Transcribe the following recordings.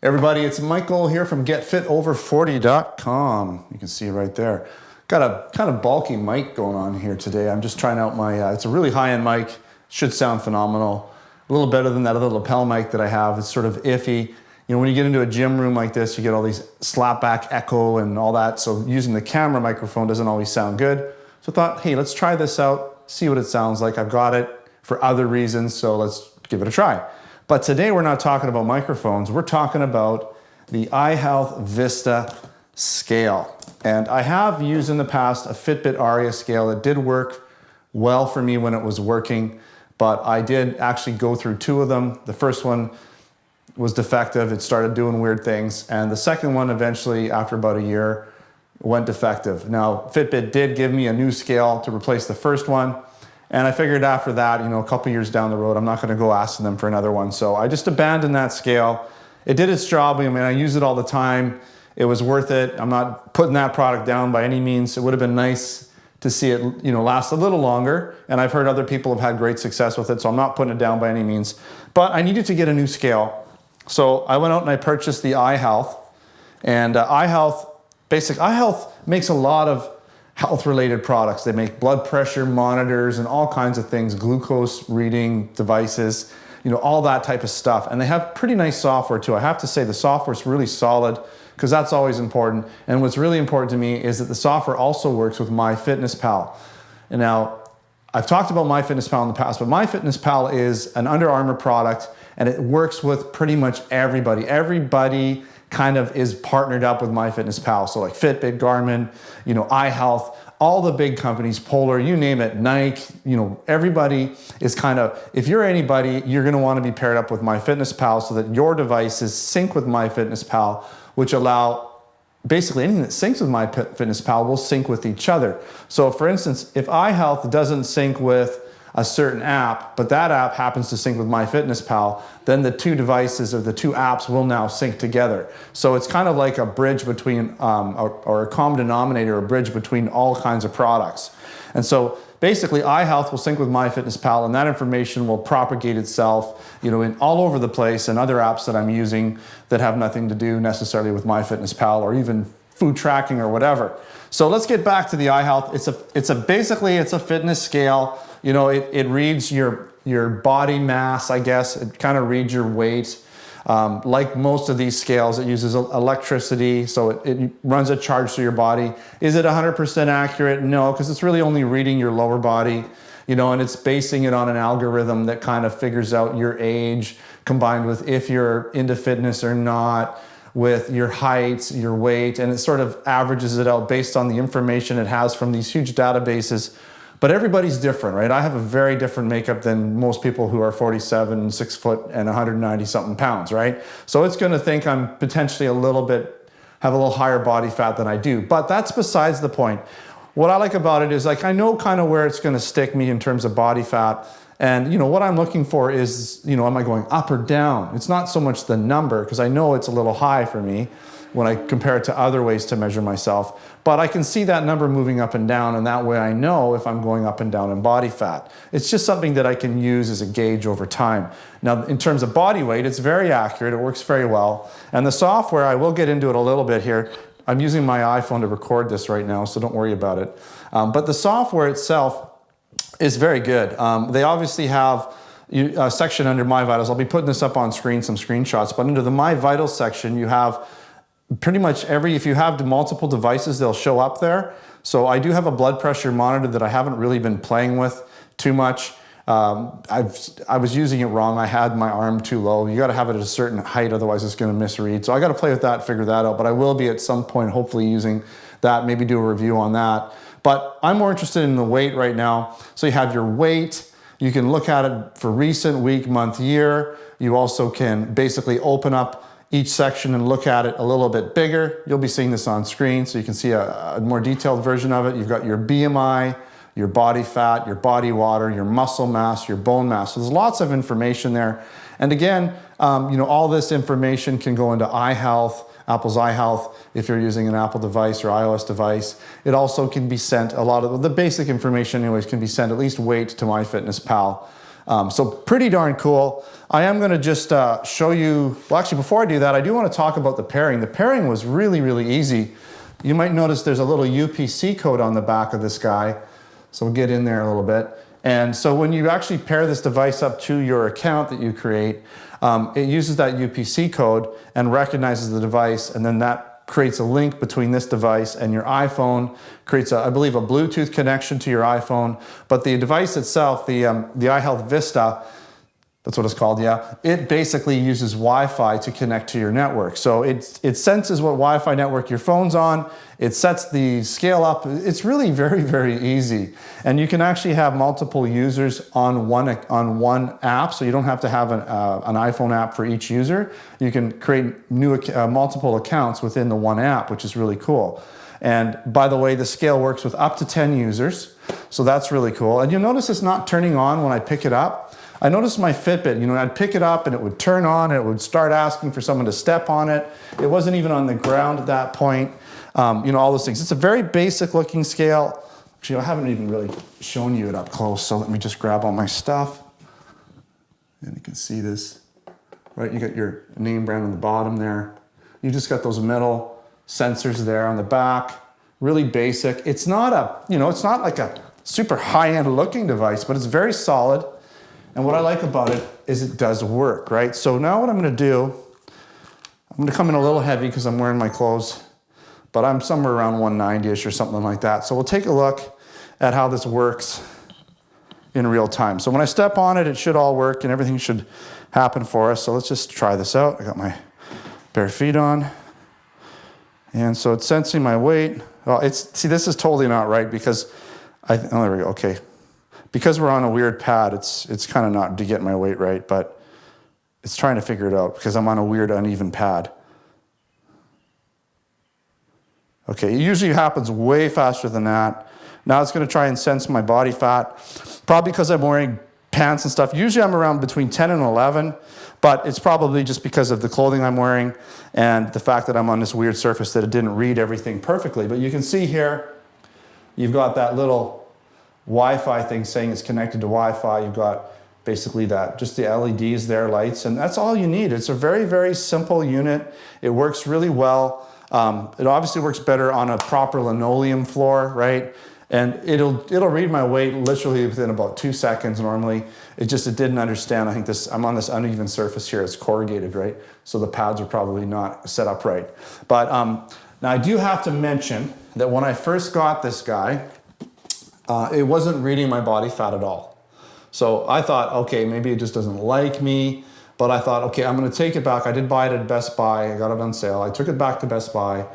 Everybody, it's Michael here from GetFitOver40.com. You can see right there. Got a kind of bulky mic going on here today. I'm just trying out my, it's a really high-end mic. Should sound phenomenal. A little better than that other lapel mic that I have. It's sort of iffy. You know, when you get into a gym room like this, you get all these slapback echo and all that. So using the camera microphone doesn't always sound good. So I thought, hey, let's try this out, see what it sounds like. I've got it for other reasons, so let's give it a try. But today we're not talking about microphones, we're talking about the iHealth Vista scale. And I have used in the past a Fitbit Aria Scale. It did work well for me when it was working, but I did actually go through two of them. The first one was defective, it started doing weird things, and the second one eventually, after about a year, went defective. Now, Fitbit did give me a new scale to replace the first one, and I figured after that, you know, a couple years down the road, I'm not gonna go asking them for another one. So I just abandoned that scale. It did its job. I mean, I use it all the time. It was worth it. I'm not putting that product down by any means. It would have been nice to see it, you know, last a little longer. And I've heard other people have had great success with it, so I'm not putting it down by any means. But I needed to get a new scale. So I went out and I purchased the iHealth. And iHealth makes a lot of health-related products. They make blood pressure monitors and all kinds of things, glucose reading devices, you know, all that type of stuff. And they have pretty nice software too. I have to say the software is really solid because that's always important. And what's really important to me is that the software also works with MyFitnessPal. And now, I've talked about MyFitnessPal in the past, but MyFitnessPal is an Under Armour product and it works with pretty much everybody. Everybody kind of is partnered up with MyFitnessPal. So like Fitbit, Garmin, you know, iHealth, all the big companies, Polar, you name it, Nike, you know, everybody is kind of, if you're anybody, you're gonna wanna be paired up with MyFitnessPal so that your devices sync with MyFitnessPal, which allow basically anything that syncs with MyFitnessPal will sync with each other. So for instance, if iHealth doesn't sync with a certain app, but that app happens to sync with MyFitnessPal, then the two devices or the two apps will now sync together. So it's kind of like a bridge between, or a common denominator, a bridge between all kinds of products. And so basically iHealth will sync with MyFitnessPal and that information will propagate itself, you know, in all over the place and other apps that I'm using that have nothing to do necessarily with MyFitnessPal or even food tracking or whatever. So let's get back to the iHealth. Basically it's a fitness scale. You know, it reads your body mass, I guess. It kind of reads your weight. Like most of these scales, it uses electricity, so it runs a charge through your body. Is it 100% accurate? No, because it's really only reading your lower body, you know, and it's basing it on an algorithm that kind of figures out your age, combined with if you're into fitness or not, with your height, your weight, and it sort of averages it out based on the information it has from these huge databases. But everybody's different, right? I have a very different makeup than most people who are 47, 6 foot, and 190 something pounds, right? So it's gonna think I'm potentially have a little higher body fat than I do, but that's besides the point. What I like about it is like, I know kind of where it's gonna stick me in terms of body fat. And you know, what I'm looking for is, you know, am I going up or down? It's not so much the number, because I know it's a little high for me when I compare it to other ways to measure myself. But I can see that number moving up and down, and that way I know if I'm going up and down in body fat. It's just something that I can use as a gauge over time. Now, in terms of body weight, it's very accurate, it works very well. And the software, I will get into it a little bit here. I'm using my iPhone to record this right now, so don't worry about it. But the software itself is very good. They obviously have a section under My Vitals. I'll be putting this up on screen, some screenshots, but under the My Vitals section, you have pretty much if you have multiple devices, they'll show up there. So I do have a blood pressure monitor that I haven't really been playing with too much. I was using it wrong. I had my arm too low. You gotta have it at a certain height, otherwise it's gonna misread. So I gotta play with that, figure that out, but I will be at some point hopefully using that, maybe do a review on that. But I'm more interested in the weight right now. So you have your weight, you can look at it for recent, week, month, year. You also can basically open up each section and look at it a little bit bigger. You'll be seeing this on screen, so you can see a more detailed version of it. You've got your BMI, your body fat, your body water, your muscle mass, your bone mass. So there's lots of information there. And again, you know, all this information can go into iHealth, Apple's iHealth, if you're using an Apple device or iOS device. It also can be sent, a lot of the basic information anyways can be sent, at least weight, to MyFitnessPal. So pretty darn cool. I am gonna just show you, well actually before I do that, I do wanna talk about the pairing. The pairing was really, really easy. You might notice there's a little UPC code on the back of this guy. So we'll get in there a little bit. And so when you actually pair this device up to your account that you create, it uses that UPC code and recognizes the device, and then that creates a link between this device and your iPhone, creates, I believe, a Bluetooth connection to your iPhone, but the device itself, the iHealth Vista, that's what it's called, yeah, it basically uses Wi-Fi to connect to your network. So it senses what Wi-Fi network your phone's on, it sets the scale up. It's really very, very easy. And you can actually have multiple users on one app, so you don't have to have an iPhone app for each user. You can create multiple accounts within the one app, which is really cool. And by the way, the scale works with up to 10 users, so that's really cool. And you'll notice it's not turning on when I pick it up. I noticed my Fitbit, I'd pick it up and it would turn on and it would start asking for someone to step on it. It wasn't even on the ground at that point. All those things. It's a very basic looking scale. Actually, I haven't even really shown you it up close, so let me just grab all my stuff. And you can see this, right? You got your name brand on the bottom there. You just got those metal sensors there on the back. Really basic. It's not it's not like a super high-end looking device, but it's very solid. And what I like about it is it does work, right? So now what I'm gonna do, I'm gonna come in a little heavy because I'm wearing my clothes, but I'm somewhere around 190-ish or something like that. So we'll take a look at how this works in real time. So when I step on it, it should all work and everything should happen for us. So let's just try this out. I got my bare feet on. And so it's sensing my weight. Oh, see, this is totally not right because oh, there we go, okay. Because we're on a weird pad, it's kind of not to get my weight right, but it's trying to figure it out because I'm on a weird uneven pad. Okay, it usually happens way faster than that. Now it's gonna try and sense my body fat, probably because I'm wearing pants and stuff. Usually I'm around between 10 and 11, but it's probably just because of the clothing I'm wearing and the fact that I'm on this weird surface that it didn't read everything perfectly. But you can see here, you've got that little Wi-Fi thing saying it's connected to Wi-Fi. You've got basically that, just the LEDs there, lights, and that's all you need. It's a very, very simple unit. It works really well. It obviously works better on a proper linoleum floor, right? And it'll read my weight literally within about 2 seconds normally. It didn't understand. I think I'm on this uneven surface here. It's corrugated, right? So the pads are probably not set up right. But now I do have to mention that when I first got this guy, it wasn't reading my body fat at all. So I thought, okay, maybe it just doesn't like me, but I thought, okay, I'm gonna take it back. I did buy it at Best Buy, I got it on sale. I took it back to Best Buy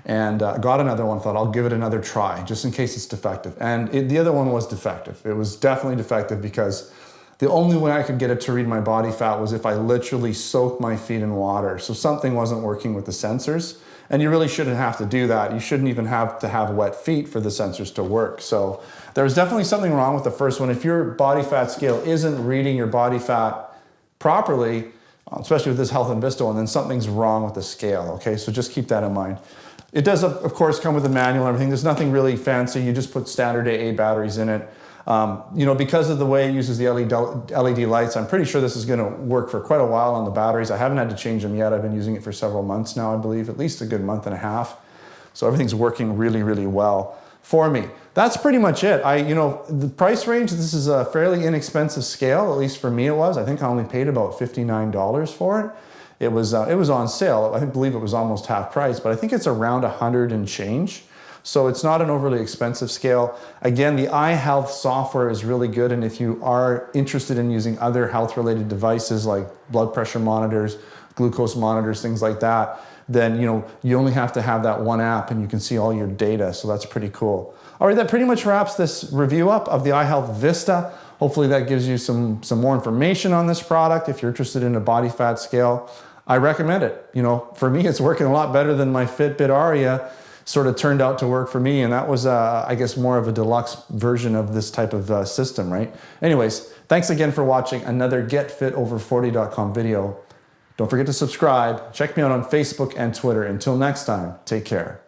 and got another one, thought I'll give it another try just in case it's defective. And the other one was defective. It was definitely defective because the only way I could get it to read my body fat was if I literally soaked my feet in water. So something wasn't working with the sensors. And you really shouldn't have to do that. You shouldn't even have to have wet feet for the sensors to work. So there was definitely something wrong with the first one. If your body fat scale isn't reading your body fat properly, especially with this Health Vista one, then something's wrong with the scale, okay? So just keep that in mind. It does, of course, come with a manual and everything. There's nothing really fancy. You just put standard AA batteries in it. Because of the way it uses the LED lights, I'm pretty sure this is gonna work for quite a while on the batteries. I haven't had to change them yet. I've been using it for several months now, I believe, at least a good month and a half. So everything's working really, really well for me. That's pretty much it. The price range, this is a fairly inexpensive scale, at least for me it was. I think I only paid about $59 for it. It was on sale. I believe it was almost half price, but I think it's around 100 and change. So it's not an overly expensive scale. Again, the iHealth software is really good, and if you are interested in using other health-related devices like blood pressure monitors, glucose monitors, things like that, then you only have to have that one app and you can see all your data, so that's pretty cool. All right, that pretty much wraps this review up of the iHealth Vista. Hopefully that gives you some more information on this product. If you're interested in a body fat scale, I recommend it. For me, it's working a lot better than my Fitbit Aria sort of turned out to work for me, and that was, I guess, more of a deluxe version of this type of system, right? Anyways, thanks again for watching another GetFitOver40.com video. Don't forget to subscribe. Check me out on Facebook and Twitter. Until next time, take care.